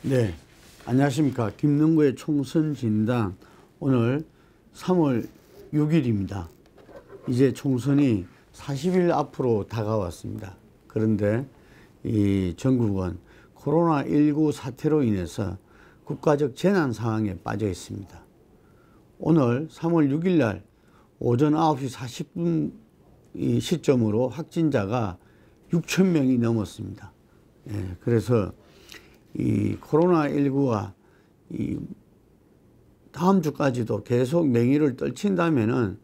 네, 안녕하십니까. 김능구의 총선 진단. 오늘 3월 6일입니다. 이제 총선이 40일 앞으로 다가왔습니다. 그런데 이 전국은 코로나19 사태로 인해서 국가적 재난 상황에 빠져 있습니다. 오늘 3월 6일 날 오전 9시 40분 이 시점으로 확진자가 6천 명이 넘었습니다. 그래서 이 코로나19가 이 다음 주까지도 계속 맹위를 떨친다면은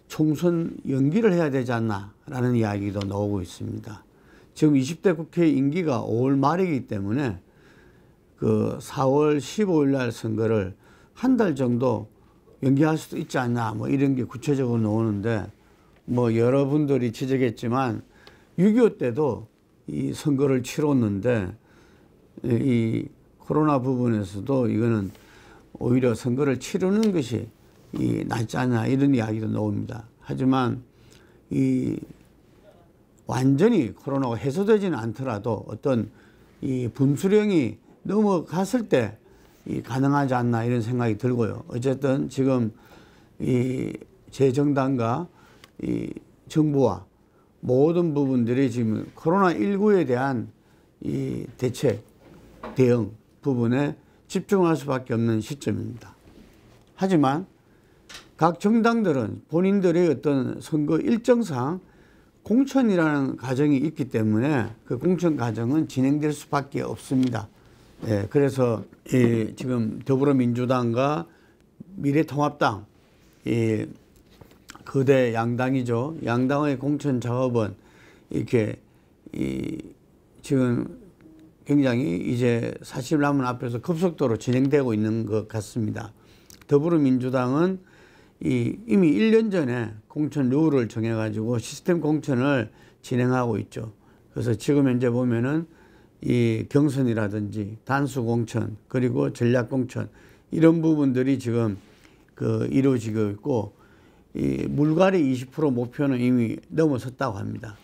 총선 연기를 해야 되지 않나라는 이야기도 나오고 있습니다. 지금 20대 국회 임기가 5월 말이기 때문에 그 4월 15일 날 선거를 한 달 정도 연기할 수도 있지 않나 뭐 이런 게 구체적으로 나오는데, 뭐 여러분들이 지적했지만 6.25 때도 이 선거를 치렀는데 이 코로나 부분에서도 이거는 오히려 선거를 치르는 것이 낫지 않나 이런 이야기도 나옵니다. 하지만 이 완전히 코로나가 해소되지는 않더라도 어떤 이 분수령이 넘어갔을 때 가능하지 않나 이런 생각이 들고요. 어쨌든 지금 이 제 정당과 이 정부와 모든 부분들이 지금 코로나19에 대한 이 대책, 대응 부분에 집중할 수밖에 없는 시점입니다. 하지만 각 정당들은 본인들의 어떤 선거 일정상 공천이라는 과정이 있기 때문에 그 공천 과정은 진행될 수밖에 없습니다. 그래서 지금 더불어민주당과 미래통합당, 거대 양당이죠. 양당의 공천 작업은 이렇게 지금 굉장히 이제 40일 남은 앞에서 급속도로 진행되고 있는 것 같습니다. 더불어민주당은 이미 1년 전에 공천 룰을 정해가지고 시스템 공천을 진행하고 있죠. 그래서 지금 현재 보면은 이 경선이라든지 단수 공천 그리고 전략 공천 이런 부분들이 지금 이루어지고 있고, 이 물갈이 20% 목표는 이미 넘어섰다고 합니다.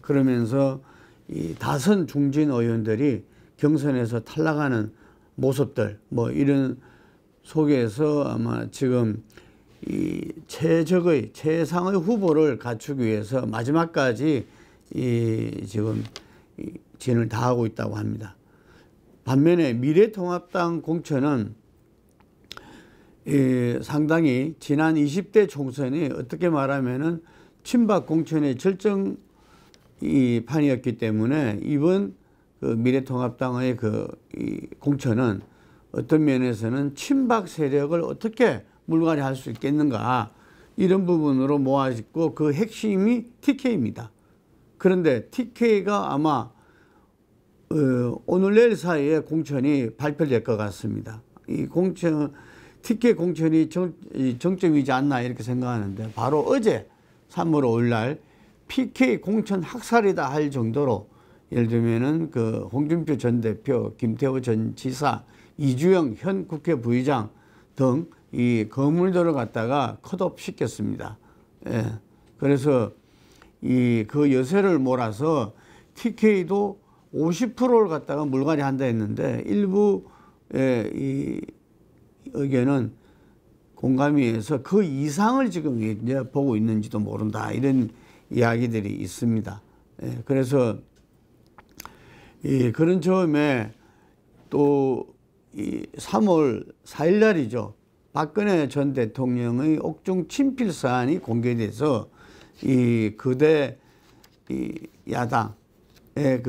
그러면서 이 다선 중진 의원들이 경선에서 탈락하는 모습들 뭐 이런 속에서 아마 지금 이 최상의 후보를 갖추기 위해서 마지막까지 지금 진을 다하고 있다고 합니다. 반면에 미래통합당 공천은 상당히 지난 20대 총선이 어떻게 말하면은 친박 공천의 절정 판이었기 때문에 이번 미래통합당의 이 공천은 어떤 면에서는 친박 세력을 어떻게 물갈이할 수 있겠는가 이런 부분으로 모아지고 그 핵심이 TK입니다. 그런데 TK가 아마 오늘 내일 사이에 공천이 발표될 것 같습니다. 이 TK 공천이 정점이지 않나 이렇게 생각하는데, 바로 어제 3월 5일 날 PK 공천 학살이다 할 정도로, 예를 들면은 홍준표 전 대표, 김태호 전 지사, 이주영 현 국회 부의장 등 이 거물들을 갖다가 컷오프 시켰습니다. 그래서 그 여세를 몰아서 TK도 50%를 갖다가 물갈이 한다 했는데, 일부의 이 의견은 공감위에서 그 이상을 지금 이제 보고 있는지도 모른다 이런 이야기들이 있습니다. 그래서 그런 점에 또 3월 4일 날이죠. 박근혜 전 대통령의 옥중 친필 사안이 공개돼서 이 거대 야당의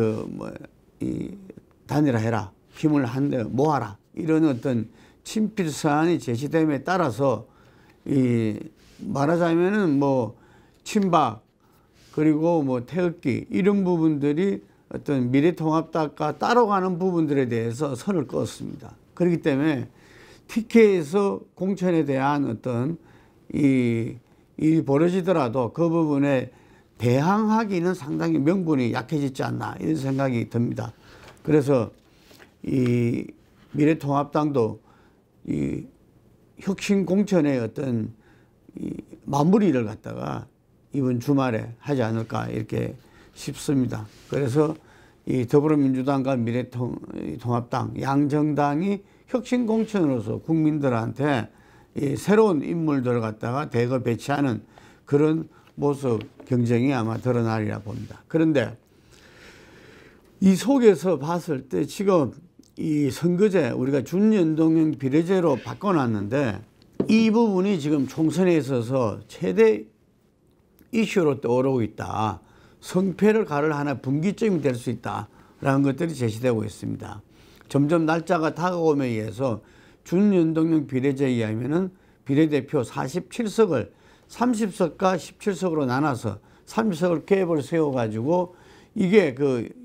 단일화해라, 힘을 한데 모아라 이런 어떤 친필 사안이 제시됨에 따라서 말하자면은 뭐 친박 그리고 뭐 태극기 이런 부분들이 어떤 미래통합당과 따라가는 부분들에 대해서 선을 그었습니다. 그렇기 때문에 TK에서 공천에 대한 어떤 일이 벌어지더라도 그 부분에 대항하기는 상당히 명분이 약해지지 않나 이런 생각이 듭니다. 그래서 이 미래통합당도 이 혁신 공천의 어떤 마무리를 갖다가 이번 주말에 하지 않을까 이렇게 싶습니다. 그래서 이 더불어민주당과 미래통합당 양정당이 혁신공천으로서 국민들한테 이 새로운 인물들을 갖다가 대거 배치하는 그런 모습 경쟁이 아마 드러나리라 봅니다. 그런데 이 속에서 봤을 때 지금 이 선거제 우리가 준연동형 비례제로 바꿔놨는데 이 부분이 지금 총선에 있어서 최대 이슈로 떠오르고 있다. 성패를 가를 하나 분기점이 될 수 있다라는 것들이 제시되고 있습니다. 점점 날짜가 다가옴에 의해서 준연동형 비례제에 의하면은 비례대표 47석을 30석과 17석으로 나눠서 30석을 갭을 세워가지고 이게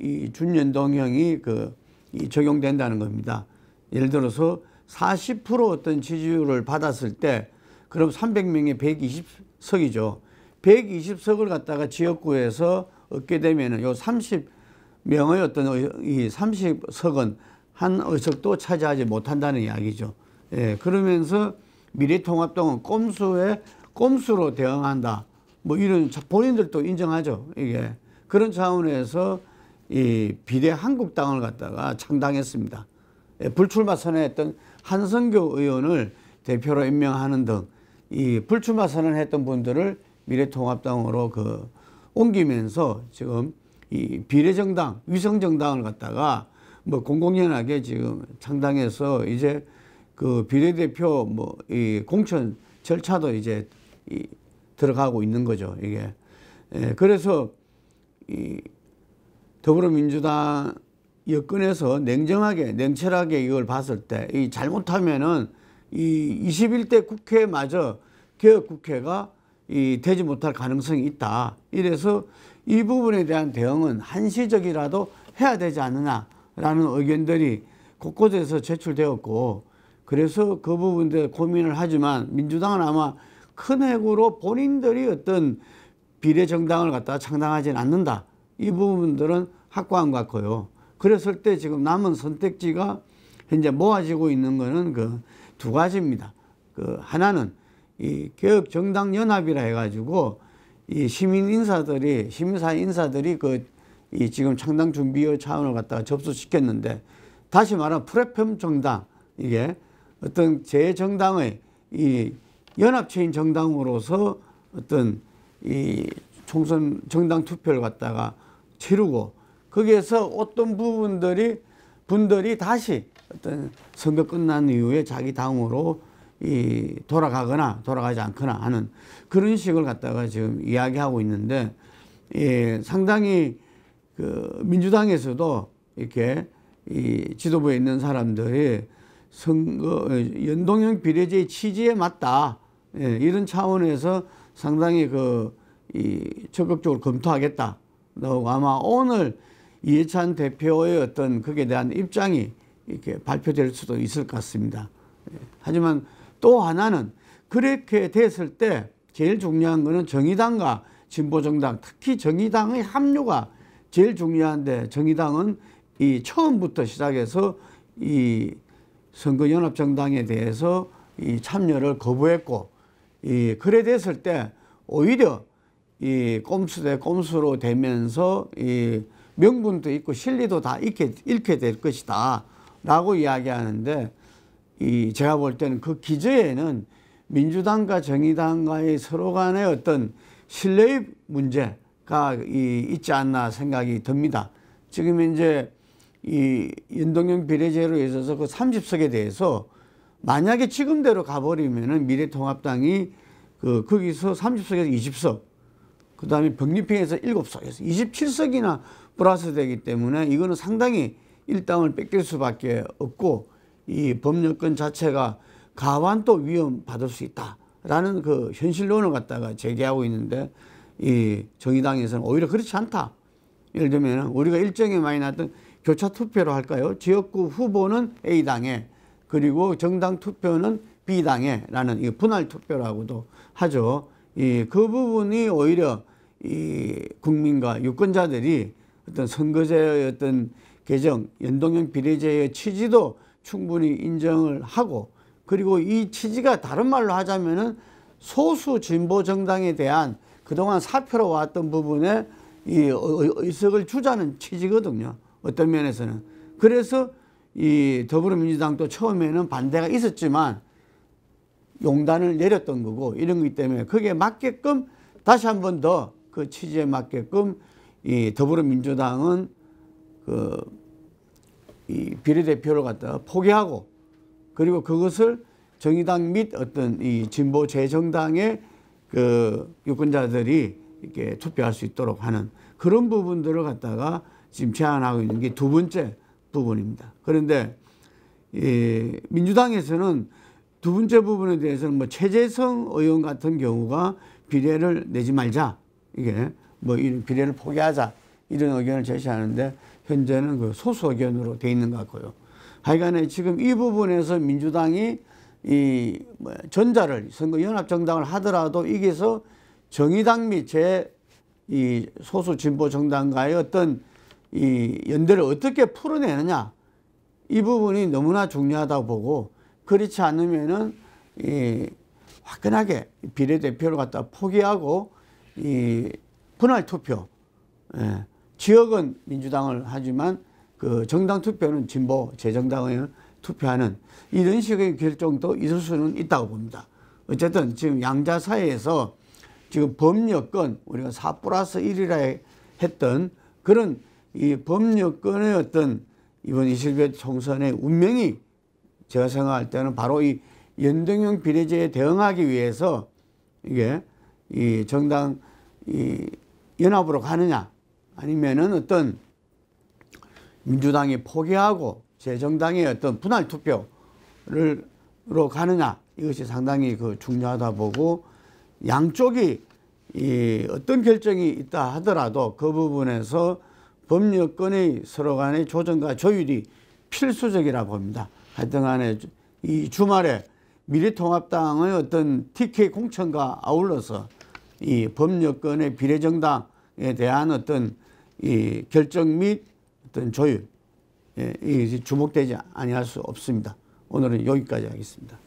이 준연동형이 이 적용된다는 겁니다. 예를 들어서 40% 어떤 지지율을 받았을 때 그럼 300명에 120석이죠. 120석을 갖다가 지역구에서 얻게 되면은 요 30명의 어떤 이 30석은 한 의석도 차지하지 못한다는 이야기죠. 예, 그러면서 미래통합당은 꼼수로 대응한다. 뭐 이런 본인들도 인정하죠. 이게 그런 차원에서 이 비례 한국당을 갖다가 창당했습니다. 예, 불출마 선언했던 한성교 의원을 대표로 임명하는 등 이 불출마 선언했던 분들을 미래통합당으로 옮기면서 지금 이 비례정당, 위성정당을 갖다가 뭐 공공연하게 지금 창당해서 이제 비례대표 이 공천 절차도 이제 들어가고 있는 거죠. 이게. 예, 그래서 이 더불어민주당 여권에서 냉철하게 이걸 봤을 때 이 잘못하면은 이 21대 국회마저 개혁국회가 되지 못할 가능성이 있다. 이래서 이 부분에 대한 대응은 한시적이라도 해야 되지 않느냐라는 의견들이 곳곳에서 제출되었고, 그래서 그 부분에 고민을 하지만 민주당은 아마 큰 핵으로 본인들이 어떤 비례정당을 갖다가 창당하지는 않는다. 이 부분들은 확고한 것 같고요. 그랬을 때 지금 남은 선택지가 현재 모아지고 있는 거는 두 가지입니다. 하나는 이 개혁정당연합이라 해가지고 이 시민사회 인사들이 이 지금 창당 준비의 차원을 갖다가 접수시켰는데, 다시 말하면 플랫폼 정당, 이게 어떤 제 정당의 이 연합체인 정당으로서 어떤 이 총선 정당 투표를 갖다가 치르고, 거기에서 어떤 분들이 다시 어떤 선거 끝난 이후에 자기 당으로 돌아가거나 돌아가지 않거나 하는 그런 식을 갖다가 지금 이야기하고 있는데, 상당히 민주당에서도 이렇게 이 지도부에 있는 사람들이 연동형 비례제의 취지에 맞다, 이런 차원에서 상당히 적극적으로 검토하겠다. 아마 오늘 이해찬 대표의 어떤 거기에 대한 입장이 이렇게 발표될 수도 있을 것 같습니다. 하지만 또 하나는 그렇게 됐을 때 제일 중요한 거는 정의당과 진보정당, 특히 정의당의 합류가 제일 중요한데, 정의당은 이 처음부터 시작해서 이 선거연합정당에 대해서 이 참여를 거부했고, 그래 됐을 때 오히려 이 꼼수 대 꼼수로 되면서 이 명분도 있고 실리도 다 잃게 될 것이다 라고 이야기하는데, 제가 볼 때는 그 기저에는 민주당과 정의당과의 서로 간의 어떤 신뢰의 문제가 있지 않나 생각이 듭니다. 지금 이제 이 연동형 비례제로 있어서 30석에 대해서 만약에 지금대로 가버리면은 미래통합당이 거기서 30석에서 20석, 그 다음에 병립회에서 7석에서 27석이나 플러스 되기 때문에 이거는 상당히 일당을 뺏길 수밖에 없고, 이 법률권 자체가 가완도 위험받을 수 있다라는 현실론을 갖다가 제기하고 있는데, 이 정의당에서는 오히려 그렇지 않다. 예를 들면 우리가 일정에 많이 나왔던 교차 투표로 할까요? 지역구 후보는 A당에, 그리고 정당 투표는 B당에 라는 이 분할 투표라고도 하죠. 그 부분이 오히려 이 국민과 유권자들이 어떤 선거제의 어떤 개정, 연동형 비례제의 취지도 충분히 인정을 하고, 그리고 이 취지가 다른 말로 하자면은 소수 진보 정당에 대한 그동안 사표로 왔던 부분에 이 의석을 주자는 취지거든요. 어떤 면에서는. 그래서 이 더불어민주당도 처음에는 반대가 있었지만 용단을 내렸던 거고 이런 거기 때문에 거기에 맞게끔 다시 한 번 더 그 취지에 맞게끔 이 더불어민주당은 이 비례대표를 갖다가 포기하고 그리고 그것을 정의당 및 어떤 이 진보 재정당의 그 유권자들이 이렇게 투표할 수 있도록 하는 그런 부분들을 갖다가 지금 제안하고 있는 게 두 번째 부분입니다. 그런데 이 민주당에서는 두 번째 부분에 대해서는 뭐 최재성 의원 같은 경우가 비례를 내지 말자, 이게 뭐 이런 비례를 포기하자 이런 의견을 제시하는데 현재는 그 소수 의견으로 돼 있는 것 같고요. 하여간에 지금 이 부분에서 민주당이 이 전자를 선거 연합 정당을 하더라도 이게서 정의당 및 이 소수 진보 정당과의 어떤 이 연대를 어떻게 풀어내느냐 이 부분이 너무나 중요하다고 보고 그렇지 않으면은 이 화끈하게 비례대표를 갖다 포기하고 이 분할 투표, 예, 지역은 민주당을 하지만 그 정당 투표는 진보 재정당을 투표하는 이런 식의 결정도 있을 수는 있다고 봅니다. 어쨌든 지금 양자 사이에서 지금 법여권 우리가 4+1이라 했던 그런 이 법여권의 어떤 이번 21대 총선의 운명이 제가 생각할 때는 바로 이 연동형 비례제에 대응하기 위해서 이게 이 정당 이 연합으로 가느냐 아니면은 어떤 민주당이 포기하고 재정당의 어떤 분할 투표로 가느냐 이것이 상당히 그 중요하다 보고 양쪽이 이 어떤 결정이 있다 하더라도 그 부분에서 법여권의 서로 간의 조정과 조율이 필수적이라 봅니다. 하여튼 간에 이 주말에 미래통합당의 어떤 TK 공천과 아울러서 이 법여권의 비례정당에 대한 어떤 이 결정 및 어떤 조율, 이 주목되지 아니할 수 없습니다. 오늘은 여기까지 하겠습니다.